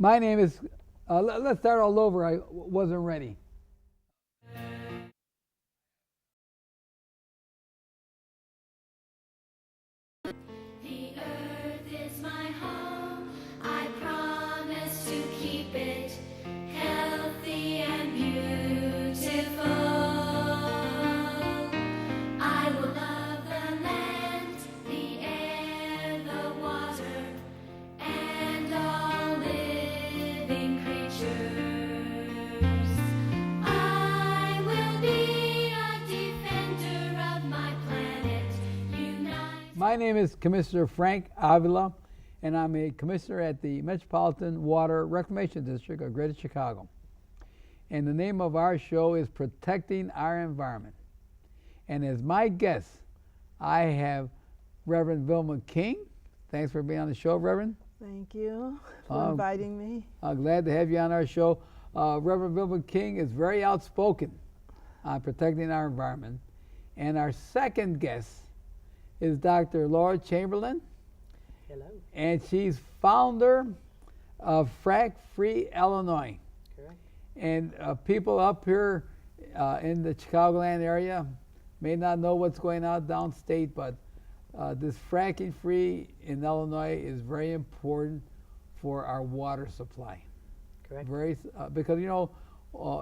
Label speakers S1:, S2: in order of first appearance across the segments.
S1: My name is, let's start all over. I wasn't ready.
S2: The earth is my home. I promise to keep it healthy and beautiful. I will love the land, the air, the water, and all living creatures. I will be a defender of my planet.
S1: My name is Commissioner Frank Avila, and I'm a commissioner at the Metropolitan Water Reclamation District of Greater Chicago. And the name of our show is Protecting Our Environment. And as my guest, I have Reverend Velma King. Thanks for being on the show, Reverend.
S3: Thank you for inviting me.
S1: I'm glad to have you on our show. Reverend Velma King is very outspoken on protecting our environment. And our second guest is Dr. Lora Chamberlain.
S4: Hello.
S1: And she's founder of Frack Free Illinois.
S4: Correct.
S1: And people up here in the Chicagoland area may not know what's going on downstate, but this fracking free in Illinois is very important for our water supply.
S4: Correct.
S1: Because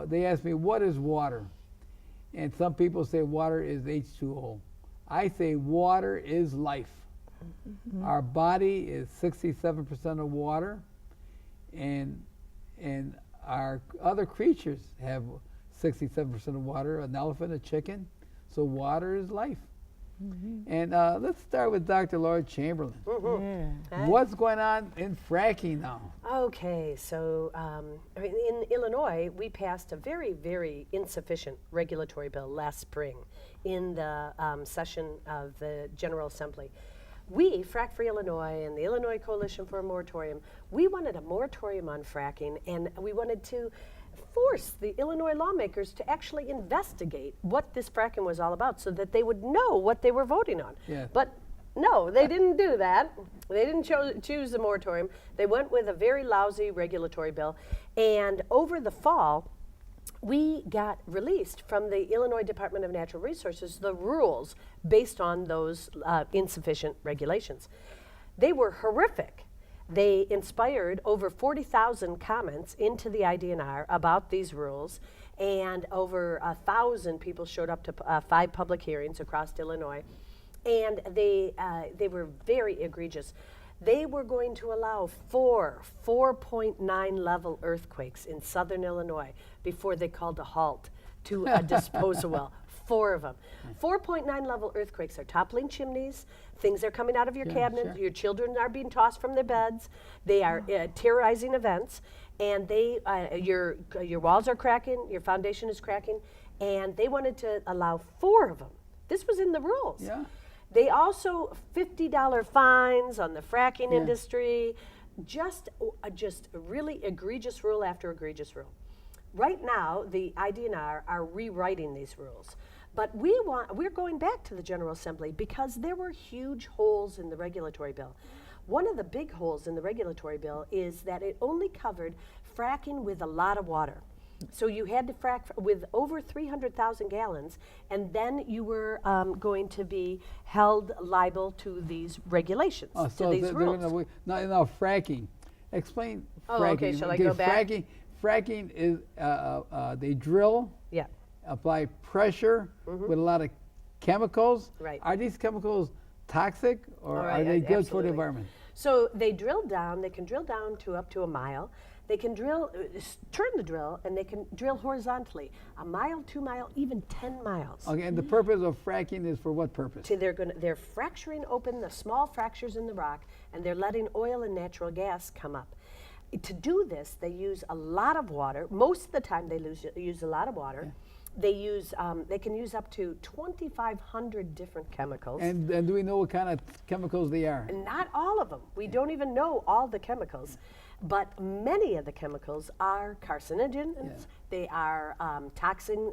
S1: they ask me, what is water? And some people say water is H2O. I say water is life. Mm-hmm. Our body is 67% of water, and our other creatures have 67% of water, an elephant, a chicken. So water is life. Mm-hmm. And let's start with Dr. Lora Chamberlain.
S4: Mm-hmm.
S1: Yeah. What's going on in fracking now?
S4: Okay, so in Illinois, we passed a very, very insufficient regulatory bill last spring in the session of the General Assembly. We, Frack Free Illinois and the Illinois Coalition for a Moratorium, we wanted a moratorium on fracking, and we wanted to force the Illinois lawmakers to actually investigate what this fracking was all about so that they would know what they were voting on.
S1: Yeah.
S4: But no, they didn't do that. They didn't choose the moratorium. They went with a very lousy regulatory bill. And over the fall, we got released from the Illinois Department of Natural Resources the rules based on those insufficient regulations. They were horrific. They inspired over 40,000 comments into the IDNR about these rules, and over 1,000 people showed up to 5 public hearings across Illinois, and they were very egregious. They were going to allow 4.9 level earthquakes in southern Illinois before they called a halt to a disposal well. 4 of them. 4.9 level earthquakes are toppling chimneys, things are coming out of your cabinet, your children are being tossed from their beds, they are terrorizing events, and your walls are cracking, your foundation is cracking, and they wanted to allow 4 of them. This was in the rules.
S1: Yeah.
S4: They also $50 fines on the fracking industry, just really egregious rule after egregious rule. Right now, the IDNR are rewriting these rules, but we're going back to the General Assembly because there were huge holes in the regulatory bill. One of the big holes in the regulatory bill is that it only covered fracking with a lot of water. So you had to frack with over 300,000 gallons, and then you were going to be held liable to these regulations, to these rules.
S1: Now, fracking. Explain fracking.
S4: Okay, shall I go back?
S1: Fracking is they drill, apply pressure with a lot of chemicals.
S4: Right.
S1: Are these chemicals toxic, or are they good for the environment?
S4: So they drill down. They can drill down to up to a mile. They can turn the drill, and they can drill horizontally, a mile, 2 mile, even 10 miles.
S1: Okay, and the purpose of fracking is for what purpose?
S4: So they're fracturing open the small fractures in the rock, and they're letting oil and natural gas come up. To do this, they use a lot of water. Most of the time, they use a lot of water. Yeah. They can use up to 2,500 different chemicals.
S1: And do we know what kind of chemicals they are?
S4: Not all of them. We don't even know all the chemicals. But many of the chemicals are carcinogens.
S1: Yeah.
S4: They are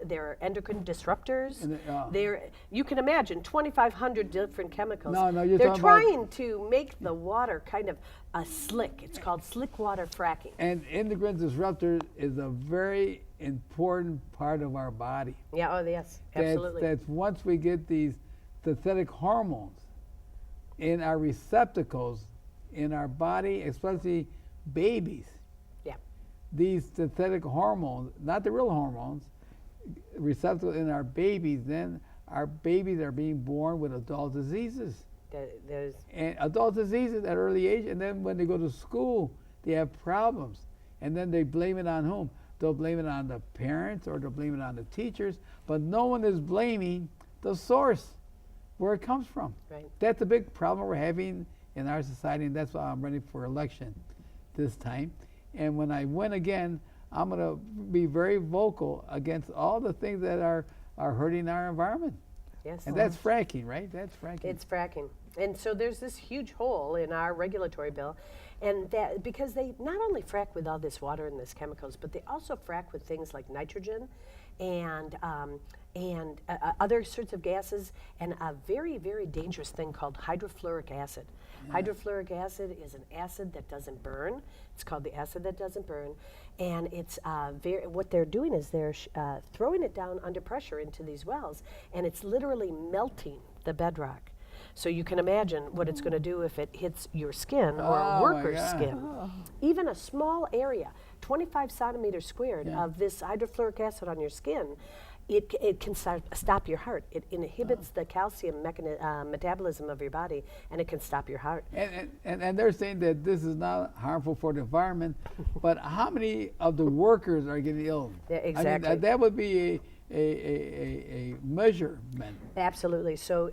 S4: they're endocrine disruptors.
S1: And
S4: You can imagine 2,500 different chemicals.
S1: No, you're
S4: They're
S1: talking about-
S4: trying to make the water kind of slick. It's called slick water fracking.
S1: And endocrine disruptor is a very important part of our body.
S4: Yeah, oh yes, absolutely.
S1: That's once we get these synthetic hormones in our receptacles in our body, especially babies.
S4: Yeah.
S1: These synthetic hormones, not the real hormones, receptacles in our babies, then our babies are being born with adult diseases.
S4: There's
S1: And adult diseases at early age, and then when they go to school, they have problems. And then they blame it on whom? They'll blame it on the parents or they'll blame it on the teachers, but no one is blaming the source, where it comes from.
S4: right.
S1: That's a big problem we're having in our society, and that's why I'm running for election this time. And when I win again, I'm going to be very vocal against all the things that are hurting our environment.
S4: Yes.
S1: And that's fracking, right? That's fracking.
S4: It's fracking. And so there's this huge hole in our regulatory bill, and that because they not only frack with all this water and these chemicals, but they also frack with things like nitrogen and other sorts of gases, and a very, very dangerous thing called hydrofluoric acid. Hydrofluoric acid is an acid that doesn't burn. It's called the acid that doesn't burn, and it's what they're doing is they're throwing it down under pressure into these wells, and it's literally melting the bedrock. So you can imagine what it's going to do if it hits your skin or a
S1: Oh, my
S4: worker's
S1: God.
S4: skin. Even a small area, 25 centimeters squared
S1: Yeah.
S4: of this hydrofluoric acid on your skin, it can stop your heart. It inhibits the calcium metabolism of your body, and it can stop your heart.
S1: And they're saying that this is not harmful for the environment, but how many of the workers are getting ill?
S4: Yeah,
S1: I mean,
S4: exactly.
S1: that would be a measurement.
S4: Absolutely. So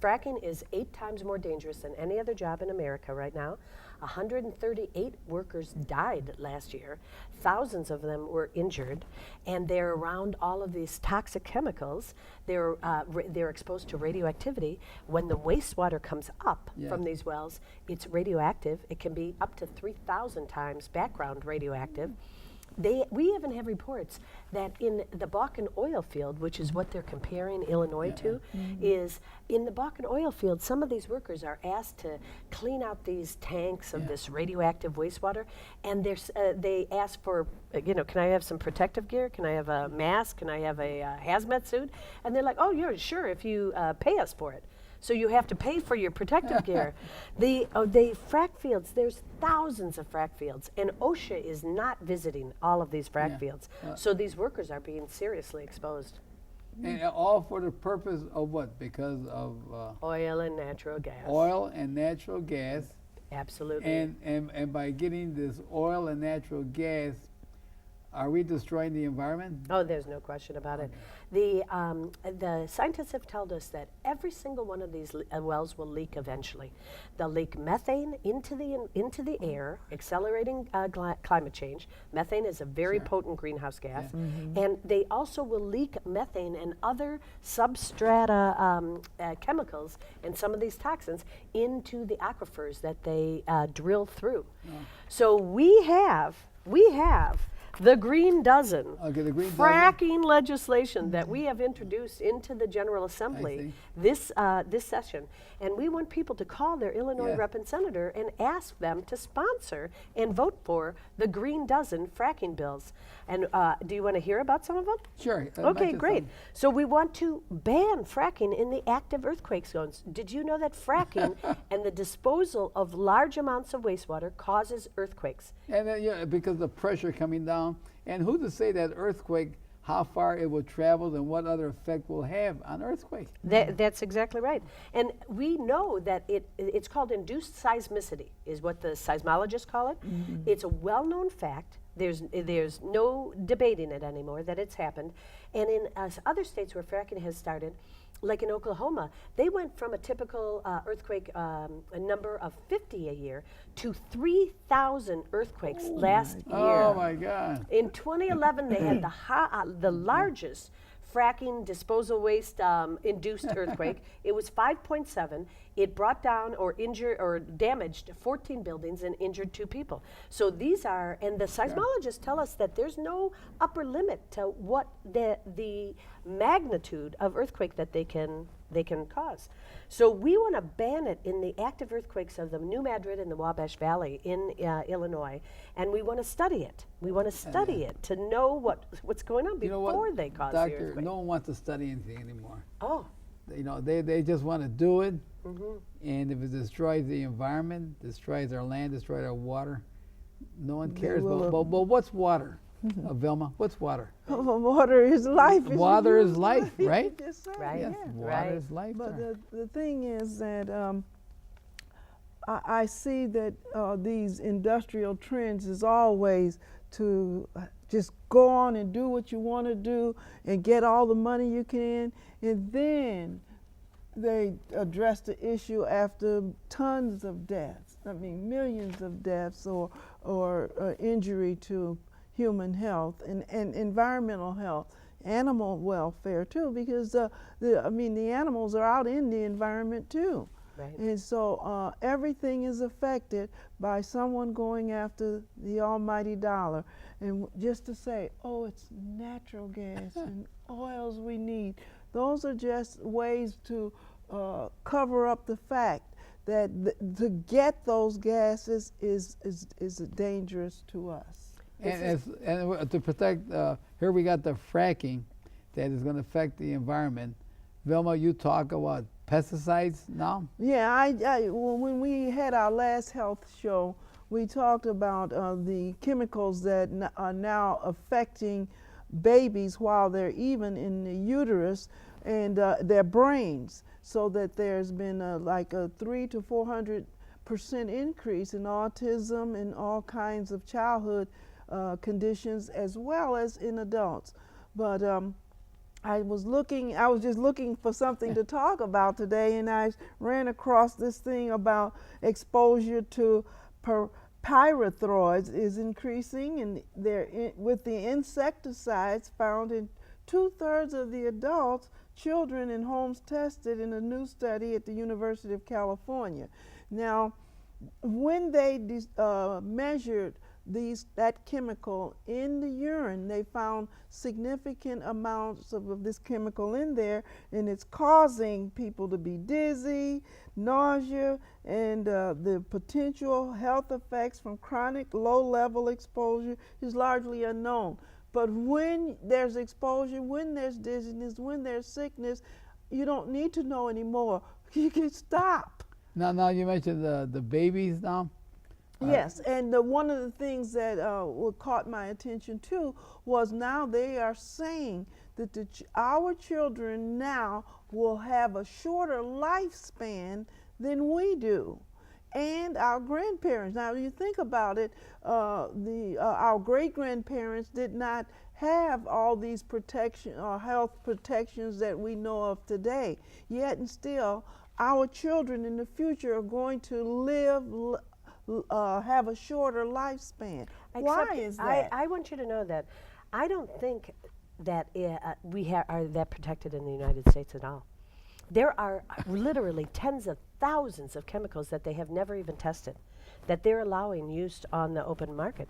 S4: fracking is 8 times more dangerous than any other job in America right now. 138 workers died last year. Thousands of them were injured, and they're around all of these toxic chemicals. They're exposed to radioactivity. When the wastewater comes up
S1: Yeah.
S4: from these wells, it's radioactive. It can be up to 3,000 times background radioactive. We even have reports that in the Bakken oil field, which is what they're comparing Illinois to, is in the Bakken oil field, some of these workers are asked to clean out these tanks of this radioactive wastewater, and they ask for, can I have some protective gear? Can I have a mask? Can I have a hazmat suit? And they're like, oh, yeah, sure, if you pay us for it. So you have to pay for your protective gear. The frack fields, there's thousands of frack fields, and OSHA is not visiting all of these frack
S1: Yeah.
S4: fields. So these workers are being seriously exposed.
S1: And all for the purpose of what? Because of
S4: Oil and natural gas.
S1: oil and natural gas.
S4: Absolutely.
S1: And by getting this oil and natural gas, are we destroying the environment?
S4: Oh, there's no question about it. The scientists have told us that every single one of these wells will leak eventually. They'll leak methane into the air, accelerating climate change. Methane is a very potent greenhouse gas, and they also will leak methane and other substrata chemicals and some of these toxins into the aquifers that they drill through. So we have the Green Dozen,
S1: Okay, the Green Dozen.
S4: fracking legislation that we have introduced into the General Assembly this session, and we want people to call their Illinois
S1: Yeah.
S4: rep and senator and ask them to sponsor and vote for the Green Dozen fracking bills. And do you want to hear about some of them?
S1: Sure.
S4: Okay,
S1: mention
S4: great.
S1: some.
S4: So we want to ban fracking in the active earthquake zones. Did you know that fracking and the disposal of large amounts of wastewater causes earthquakes?
S1: And then, because the pressure coming down, and who to say that earthquake, how far it will travel and what other effect will have on earthquake?
S4: That's exactly right. And we know that it's called induced seismicity, is what the seismologists call it. It's a well-known fact. There's no debating it anymore that it's happened. And in other states where fracking has started, like in Oklahoma, they went from a typical earthquake a number of 50 a year to 3,000 earthquakes last year.
S1: Oh my God.
S4: In 2011, they had the largest fracking disposal waste induced earthquake. It was 5.7. It brought down or injured or damaged 14 buildings and injured 2 people. So these are, and the seismologists tell us that there's no upper limit to what the magnitude of earthquake that they can cause. So we want to ban it in the active earthquakes of the New Madrid and the Wabash Valley in Illinois, and we want to study it. We want to study it to know what's going on
S1: You know what,
S4: before they cause the
S1: Doctor,
S4: earthquake.
S1: no one wants to study anything anymore.
S4: Oh,
S1: You know, they just want to do it,
S4: mm-hmm.
S1: and if it destroys the environment, destroys our land, destroys our water, no one
S3: They
S1: cares.
S3: will,
S1: But what's water, Velma? What's water?
S3: Water is life. as
S1: Water
S3: you
S1: is life, right?
S3: just said,
S4: Right.
S1: Yes,
S3: yeah.
S1: water
S4: Right.
S1: is life.
S3: But
S1: there.
S3: the thing is that I see that these industrial trends is always to just go on and do what you want to do and get all the money you can, and then they address the issue after tons of deaths. I mean, millions of deaths or injury to human health and environmental health, animal welfare too, because the animals are out in the environment too.
S4: right.
S3: And so everything is affected by someone going after the almighty dollar. And just to say, oh, it's natural gas and oils we need, those are just ways to cover up the fact that to get those gases is dangerous to us.
S1: And to protect, here we got the fracking that is going to affect the environment. Velma, you talk about pesticides now?
S3: Yeah, when we had our last health show, we talked about the chemicals that are now affecting babies while they're even in the uterus and their brains, so that there's been like a 300 to 400% increase in autism and all kinds of childhood conditions as well as in adults. But I was just looking for something to talk about today, and I ran across this thing about exposure to pyrethroids is increasing, and with the insecticides found in 2/3 of the adults, children in homes tested in a new study at the University of California. Now, when they measured that chemical in the urine, they found significant amounts of this chemical in there, and it's causing people to be dizzy, nausea, and the potential health effects from chronic low-level exposure is largely unknown. But when there's exposure, when there's dizziness, when there's sickness, you don't need to know anymore. You can stop.
S1: Now you mentioned the babies now.
S3: Yes, and one of the things that caught my attention too was now they are saying that our children now will have a shorter lifespan than we do, and our grandparents. Now, you think about it, our great-grandparents did not have all these health protections that we know of today. Yet and still, our children in the future are going to have a shorter lifespan. Why is that?
S4: I want you to know that I don't think that we are that protected in the United States at all. There are literally tens of thousands of chemicals that they have never even tested, that they're allowing used on the open market,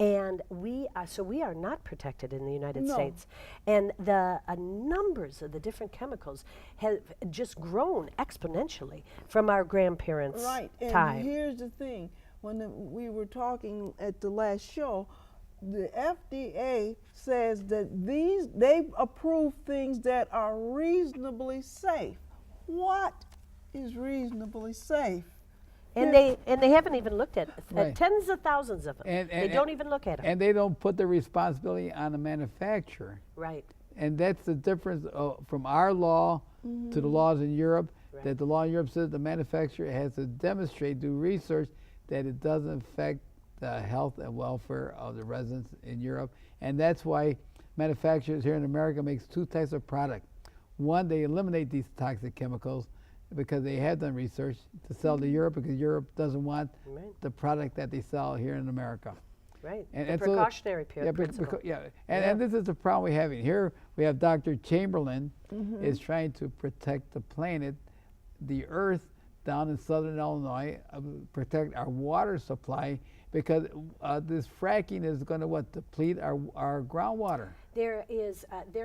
S4: and we are not protected in the United States. And the numbers of the different chemicals have just grown exponentially from our grandparents'
S3: Right, and
S4: time.
S3: here's the thing. When we were talking at the last show, the FDA says that they approve things that are reasonably safe. What is reasonably safe?
S4: And they haven't even looked at
S1: Right.
S4: tens of thousands of them. They don't even look at them.
S1: And they don't put the responsibility on the manufacturer.
S4: Right.
S1: And that's the difference from our law to the laws in Europe,
S4: Right.
S1: that the law in Europe says the manufacturer has to demonstrate, do research, that it doesn't affect the health and welfare of the residents in Europe. And that's why manufacturers here in America makes 2 types of product. One, they eliminate these toxic chemicals because they have done research to sell to Europe, because Europe doesn't want
S4: Right.
S1: the product that they sell here in America.
S4: Right.
S1: And,
S4: The
S1: and
S4: precautionary
S1: yeah,
S4: principle.
S1: and this is the problem we're having here. We have Dr. Chamberlain is trying to protect the planet, the Earth down in southern Illinois, protect our water supply because this fracking is going to deplete our groundwater.
S4: There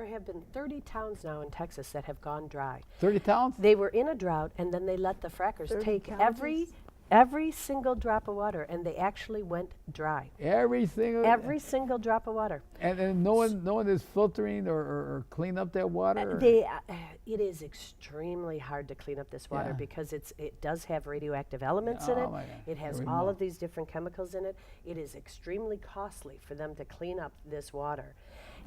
S4: have been 30 towns now in Texas that have gone dry.
S1: 30 towns?
S4: They were in a drought, and then they let the frackers
S3: 30
S4: take
S3: counties?
S4: every single drop of water, and they actually went dry.
S1: Every single
S4: drop of water.
S1: and no one is filtering or clean up that water.
S4: It is extremely hard to clean up this water
S1: Yeah.
S4: because it does have radioactive elements in
S1: Oh
S4: it.
S1: my God.
S4: It has
S1: Every
S4: all
S1: month.
S4: of these different chemicals in it. It is extremely costly for them to clean up this water.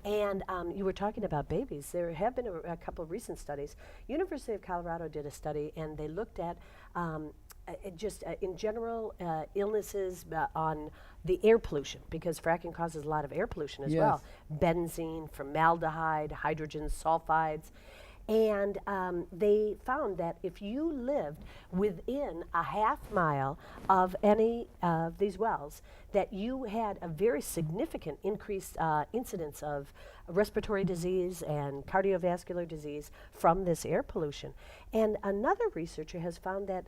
S4: And you were talking about babies. There have been a couple of recent studies. University of Colorado did a study, and they looked at in general illnesses on the air pollution, because fracking causes a lot of air pollution as well. Benzene, formaldehyde, hydrogen sulfides. And they found that if you lived within a half mile of any of these wells, that you had a very significant increased incidence of respiratory disease and cardiovascular disease from this air pollution. And another researcher has found that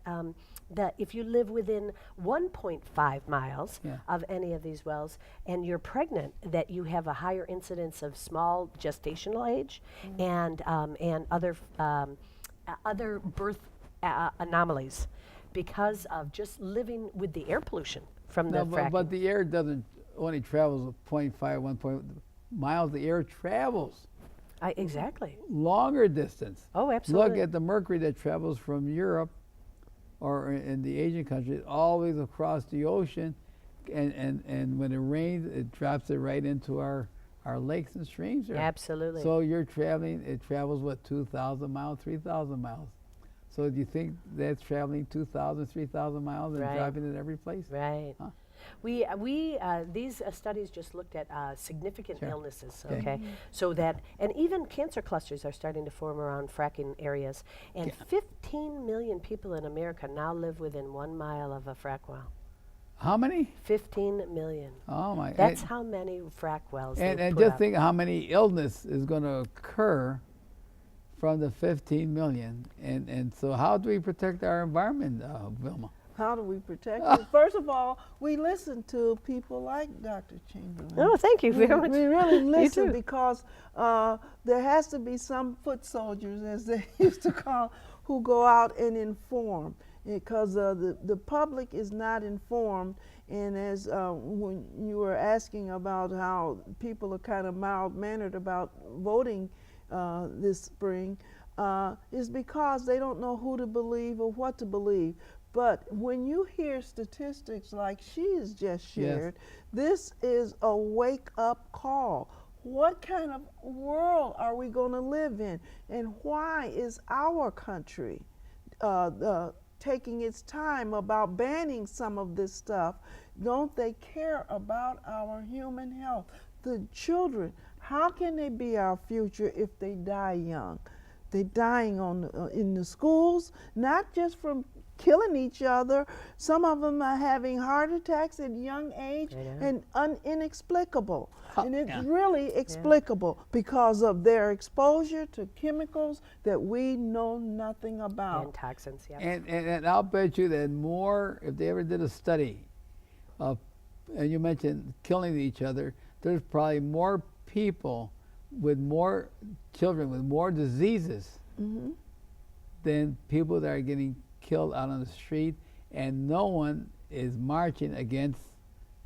S4: that if you live within 1.5 miles of any of these wells and you're pregnant, that you have a higher incidence of small gestational age and other birth anomalies because of just living with the air pollution from the fracking.
S1: But the air doesn't only travels 0.5, 1 point miles. The air travels
S4: Exactly.
S1: longer distance.
S4: Oh, absolutely.
S1: Look at the mercury that travels from Europe or in the Asian countries all the way across the ocean, and when it rains, it drops it right into our lakes and streams there.
S4: Absolutely.
S1: So you're traveling, it travels, 2,000 miles, 3,000 miles. So do you think that's traveling 2,000, 3,000 miles and
S4: Right.
S1: dropping it every place?
S4: Right.
S1: Huh.
S4: These studies just looked at significant
S1: Sure.
S4: illnesses,
S1: Okay.
S4: okay? So that, and even cancer clusters are starting to form around fracking areas. And 15 million people in America now live within 1 mile of a frack well.
S1: How many?
S4: 15 million.
S1: Oh my!
S4: That's how many frack wells
S1: And
S4: they put
S1: just
S4: up.
S1: think how many illness is going to occur from the 15 million. And so how do we protect our environment, Velma?
S3: How do we protect it? First of all, we listen to people like Dr. Chamberlain.
S4: Oh, thank you very much.
S3: We really
S4: You
S3: listen
S4: too.
S3: because there has to be some foot soldiers, as they used to call, who go out and inform. Because the public is not informed, and as when you were asking about how people are kind of mild-mannered about voting this spring, is because they don't know who to believe or what to believe. But when you hear statistics like she has just shared, this is a wake-up call. What kind of world are we going to live in? And why is our country taking its time about banning some of this stuff? Don't they care about our human health? The children, how can they be our future if they die young? They're dying in the schools, not just from killing each other. Some of them are having heart attacks at young age and inexplicable. And it's really explicable because of their exposure to chemicals that we know nothing about.
S4: And toxins, yeah.
S1: And I'll bet you that more, if they ever did a study of, and you mentioned killing each other, there's probably more people with more children with more diseases than people that are getting killed out on the street, and no one is marching against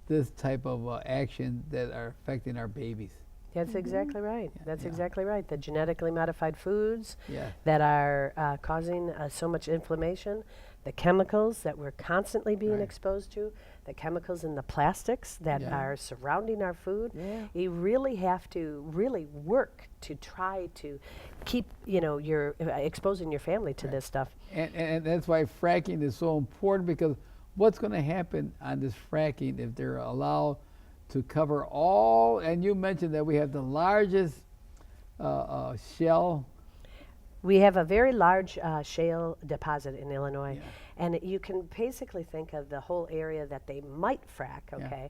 S1: this type of action that are affecting our babies.
S4: That's exactly right. That's exactly right. The genetically modified foods
S1: Yeah.
S4: that are causing so much inflammation, the chemicals that we're constantly being exposed to, the chemicals in the plastics that are surrounding our food. You really have to really work to try to keep, your exposing your family to this stuff.
S1: And that's why fracking is so important, because what's going to happen on this fracking if they're allowed to cover all, and you mentioned that we have the largest shell.
S4: We have a very large shale deposit in Illinois, and you can basically think of the whole area that they might frack, okay?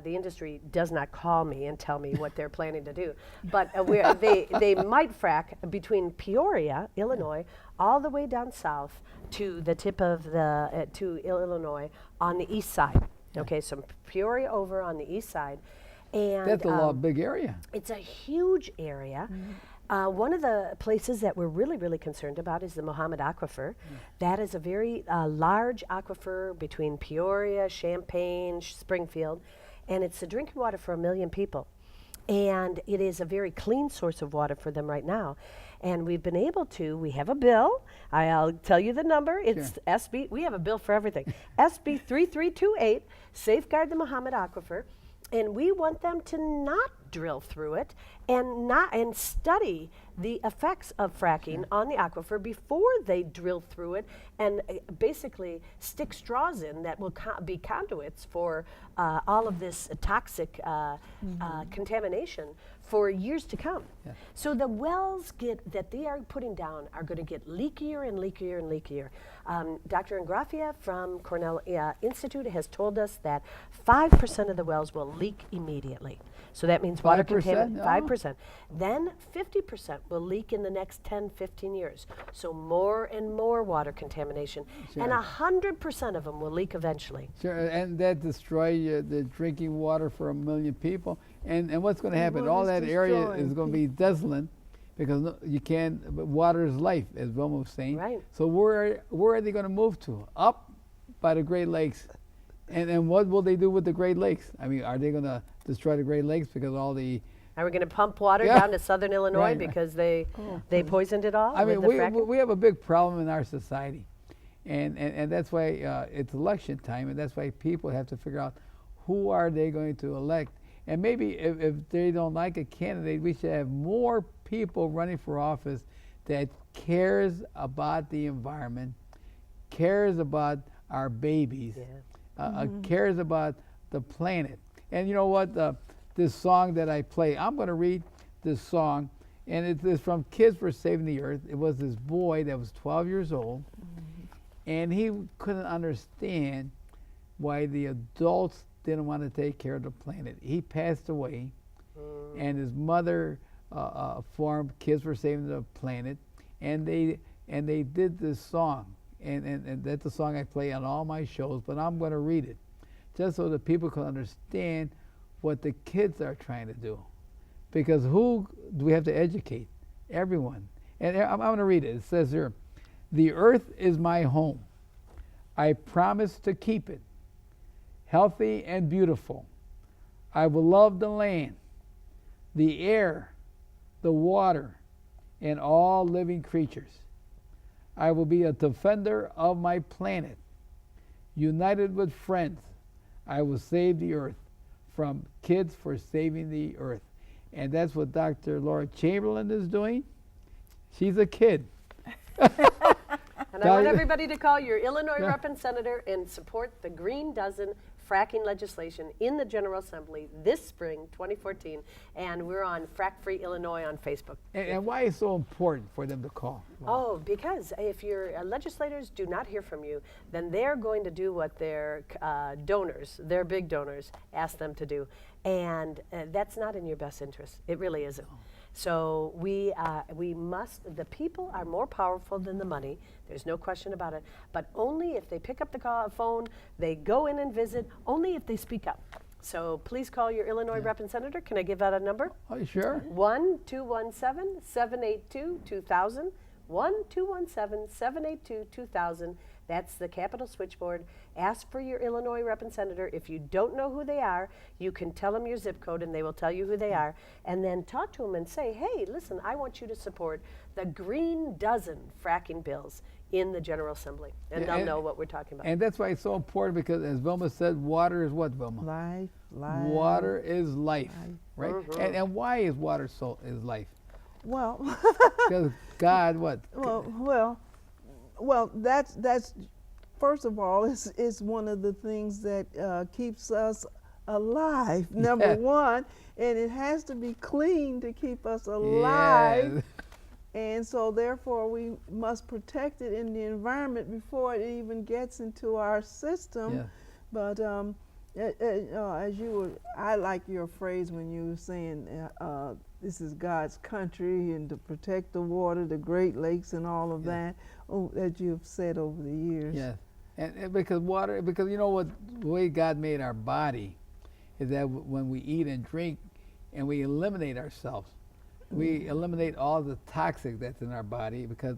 S4: The industry does not call me and tell me what they're planning to do, but they might frack between Peoria, Illinois, all the way down south to the tip of the to Illinois on the east side. Okay, so Peoria over on the east side, and
S1: That's a big area.
S4: it's a huge area. One of the places that we're really, really concerned about is the Mohammed Aquifer. That is a very large aquifer between Peoria, Champaign, Springfield, and it's the drinking water for 1 million people. And it is a very clean source of water for them right now. And we've been able to, we have a bill. I'll tell you the number. It's SB, we have a bill for everything. SB 3328, Safeguard the Mohammed Aquifer. And we want them to not drill through it and study the effects of fracking on the aquifer before they drill through it and basically stick straws in that will be conduits for all of this toxic contamination for years to come. So the wells that they are putting down are going to get leakier and leakier and leakier. Dr. Ingrafia from Cornell Institute has told us that 5% of the wells will leak immediately. So that means water
S1: 5%?
S4: contamination, 5%. Then 50% will leak in the next 10, 15 years. So more and more water contamination. And 100% of them will leak eventually.
S1: Sure, and that destroy the drinking water for 1 million people. And what's going to happen? All that area is going to be desolate because you can't. But water is life, as Velma was saying.
S4: Right.
S1: So where are they going to move to? Up by the Great Lakes, and what will they do with the Great Lakes? I mean, are they going to destroy the Great Lakes because all the
S4: Are we going to pump water down to southern Illinois
S1: Right, right.
S4: because they poisoned it all?
S1: I
S4: with
S1: mean,
S4: the
S1: we
S4: fracking?
S1: have a big problem in our society, and that's why it's election time, and that's why people have to figure out who are they going to elect. And maybe if they don't like a candidate, we should have more people running for office that cares about the environment, cares about our babies, cares about the planet. And you know what? This song that I play, I'm going to read this song, and it's from Kids for Saving the Earth. It was this boy that was 12 years old, and he couldn't understand why the adults didn't want to take care of the planet. He passed away, and his mother formed Kids for Saving the Planet, and they did this song, and that's the song I play on all my shows. But I'm going to read it, just so that people can understand what the kids are trying to do, because who do we have to educate? Everyone. And I'm going to read it. It says here, "The earth is my home. I promise to keep it healthy and beautiful. I will love the land, the air, the water, and all living creatures. I will be a defender of my planet. United with friends, I will save the earth from Kids for Saving the Earth." And that's what Dr. Lora Chamberlain is doing. She's a kid.
S4: And I want everybody to call your Illinois rep and senator and support the Green Dozen fracking legislation in the General Assembly this spring, 2014. And we're on Frack Free Illinois on Facebook.
S1: And why is it so important for them to call?
S4: Oh, because if your legislators do not hear from you, then they're going to do what their donors, their big donors, ask them to do. And that's not in your best interest. It really isn't. So we must, the people are more powerful than the money. There's no question about it. But only if they pick up the phone, they go in and visit, only if they speak up. So please call your Illinois rep and senator. Can I give out a number?
S1: Oh, sure.
S4: 1-217-782-2000. 1-217-782-2000. That's the Capitol Switchboard. Ask for your Illinois rep and senator. If you don't know who they are, you can tell them your zip code and they will tell you who they are. And then talk to them and say, hey, listen, I want you to support the Green Dozen fracking bills in the General Assembly. And they'll know what we're talking about.
S1: And that's why it's so important, because as Velma said, water is what, Velma?
S3: Life.
S1: Water is life, right? And why is water is life?
S3: Well,
S1: Because God, what?
S3: well, that's first of all, it's one of the things that keeps us alive. Number one, and it has to be clean to keep us alive.
S1: Yes.
S3: And so therefore we must protect it in the environment before it even gets into our system.
S1: Yeah.
S3: But As you were, I like your phrase when you were saying this is God's country and to protect the water, the Great Lakes and all of that, that you've said over the years.
S1: Yes, and because water, because you know what, the way God made our body is that when we eat and drink and we eliminate ourselves, we eliminate all the toxic that's in our body because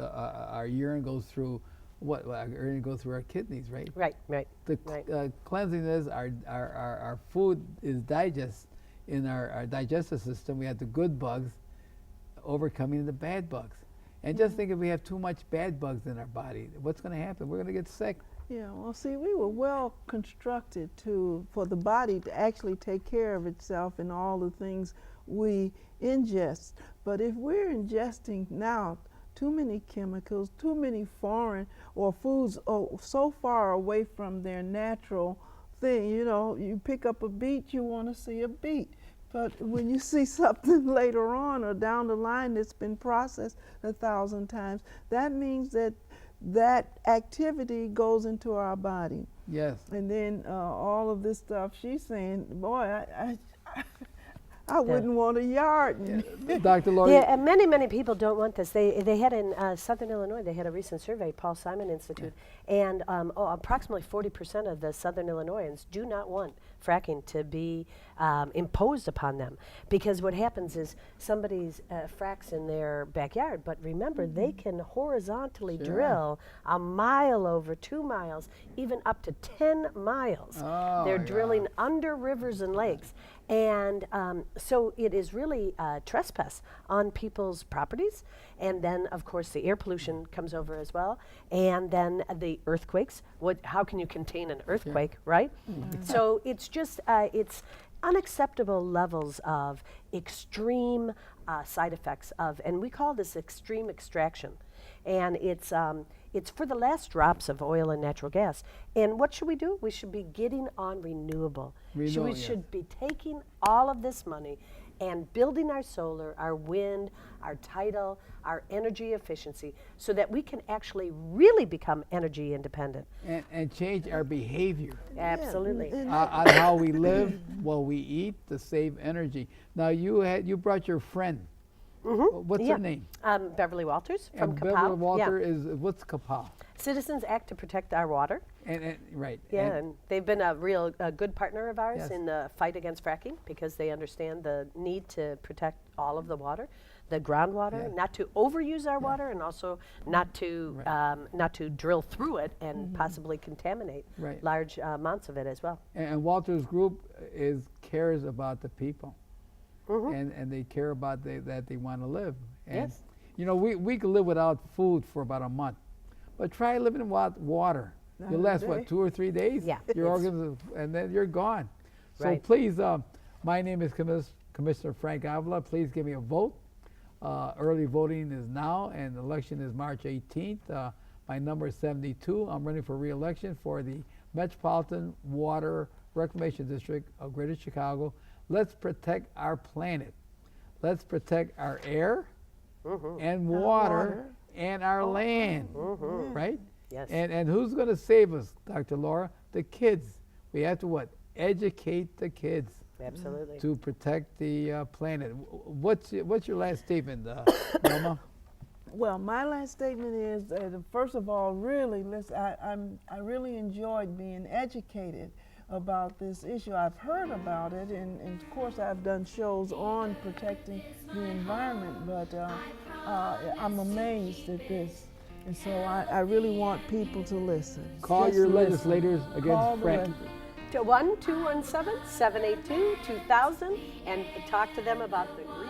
S1: our urine goes through our urine goes through our kidneys, right?
S4: Right, right.
S1: The
S4: right.
S1: cleanliness, our food is in our digestive system. We have the good bugs overcoming the bad bugs. And just think if we have too much bad bugs in our body, what's going to happen? We're going to get sick.
S3: Yeah, well, see, we were well constructed for the body to actually take care of itself and all the things we ingest. But if we're ingesting now too many chemicals, too many foreign or foods so far away from their natural thing, you know, you pick up a beet, you want to see a beet. But when you see something later on or down the line that's been processed 1,000 times, that means that activity goes into our body.
S1: Yes.
S3: And then all of this stuff she's saying, boy, I wouldn't want a yard.
S1: Yeah. Dr. Lora.
S4: Yeah, and many people don't want this. They had in Southern Illinois, they had a recent survey, Paul Simon Institute, and approximately 40% of the Southern Illinoisans do not want fracking to be imposed upon them, because what happens is somebody's fracks in their backyard, but remember, they can horizontally drill a mile over 2 miles, even up to 10 miles.
S1: Oh,
S4: They're
S1: yeah.
S4: drilling under rivers and lakes. And so it is really trespass on people's properties. And then, of course, the air pollution comes over as well. And then the earthquakes. How can you contain an earthquake, right? So it's just, it's unacceptable levels of extreme side effects of, and we call this extreme extraction. And it's for the last drops of oil and natural gas. And what should we do? We should be getting on renewable. We should be taking all of this money and building our solar, our wind, our tidal, our energy efficiency, so that we can actually really become energy independent.
S1: And change our behavior.
S4: Absolutely.
S1: On how we live, what we eat, to save energy. Now you brought your friend. What's her name?
S4: Beverly Walters from
S1: And
S4: CAPOW.
S1: Beverly Walter is, what's CAPOW?
S4: Citizens Act to Protect Our Water.
S1: Right.
S4: Yeah, and they've been a real good partner of ours
S1: Yes.
S4: in the fight against fracking, because they understand the need to protect all of the water, the groundwater, not to overuse our water, and also not to drill through it and possibly contaminate large amounts of it as well.
S1: And Walter's group cares about the people. And they care about that they want to live. And you know, we could live without food for about a month, but try living without water. You'll last what, 2 or 3 days?
S4: Yeah.
S1: Your organs, and then you're gone. So
S4: Right.
S1: please, my name is Commissioner Frank Avila. Please give me a vote. Early voting is now, and the election is March 18th. My number is 72. I'm running for re-election for the Metropolitan Water Reclamation District of Greater Chicago. Let's protect our planet. Let's protect our air and water and our land, right?
S4: Yes.
S1: And who's going to save us, Dr. Lora? The kids. We have to what? Educate the kids
S4: Absolutely.
S1: to protect the planet. What's your last statement, Velma?
S3: Well, my last statement is, first of all, really, I really enjoyed being educated about this issue. I've heard about it, and of course I've done shows on protecting the environment, but I'm amazed at this. And so I really want people to listen.
S1: Call
S3: Just
S1: your
S3: listen.
S1: legislators
S3: Call
S1: against
S3: the
S1: fracking.
S4: To 1-217-782-2000 and talk to them about the green